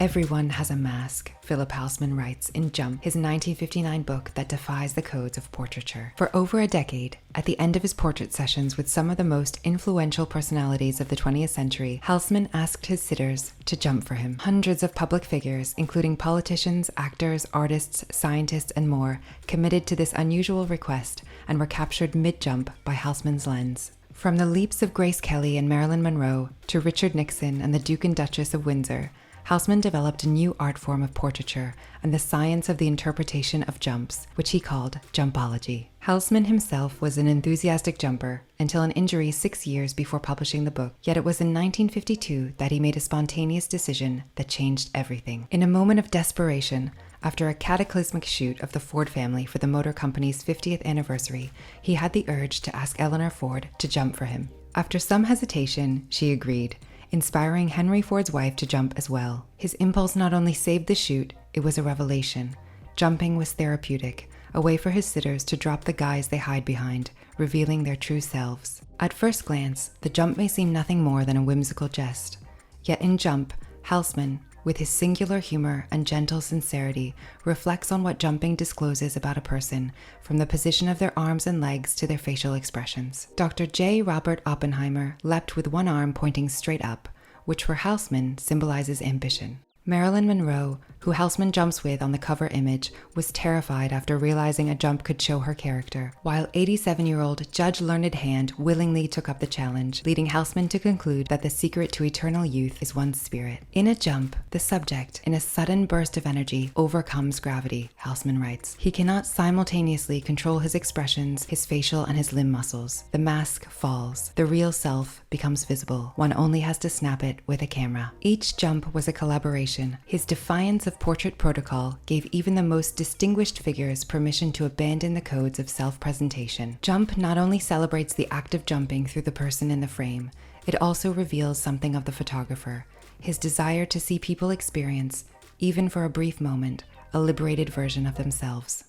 Everyone has a mask, Philippe Halsman writes in Jump, his 1959 book that defies the codes of portraiture. For over a decade, at the end of his portrait sessions with some of the most influential personalities of the 20th century, Halsman asked his sitters to jump for him. Hundreds of public figures, including politicians, actors, artists, scientists, and more, committed to this unusual request and were captured mid-jump by Halsman's lens. From the leaps of Grace Kelly and Marilyn Monroe to Richard Nixon and the Duke and Duchess of Windsor, Halsman developed a new art form of portraiture and the science of the interpretation of jumps, which he called jumpology. Halsman himself was an enthusiastic jumper until an injury 6 years before publishing the book, yet it was in 1952 that he made a spontaneous decision that changed everything. In a moment of desperation, after a cataclysmic shoot of the Ford family for the motor company's 50th anniversary, he had the urge to ask Eleanor Ford to jump for him. After some hesitation, she agreed, inspiring Henry Ford's wife to jump as well. His impulse not only saved the shoot, it was a revelation. Jumping was therapeutic, a way for his sitters to drop the guise they hide behind, revealing their true selves. At first glance, the jump may seem nothing more than a whimsical jest. Yet in Jump, Halsman, with his singular humor and gentle sincerity, reflects on what jumping discloses about a person, from the position of their arms and legs to their facial expressions. Dr. J. Robert Oppenheimer leapt with one arm pointing straight up, which for Halsman symbolizes ambition. Marilyn Monroe, who Halsman jumps with on the cover image, was terrified after realizing a jump could show her character, while 87-year-old Judge Learned Hand willingly took up the challenge, leading Halsman to conclude that the secret to eternal youth is one's spirit. In a jump, the subject, in a sudden burst of energy, overcomes gravity, Halsman writes. He cannot simultaneously control his expressions, his facial and his limb muscles. The mask falls. The real self becomes visible. One only has to snap it with a camera. Each jump was a collaboration. His defiance of portrait protocol gave even the most distinguished figures permission to abandon the codes of self-presentation. Jump not only celebrates the act of jumping through the person in the frame, it also reveals something of the photographer, his desire to see people experience, even for a brief moment, a liberated version of themselves.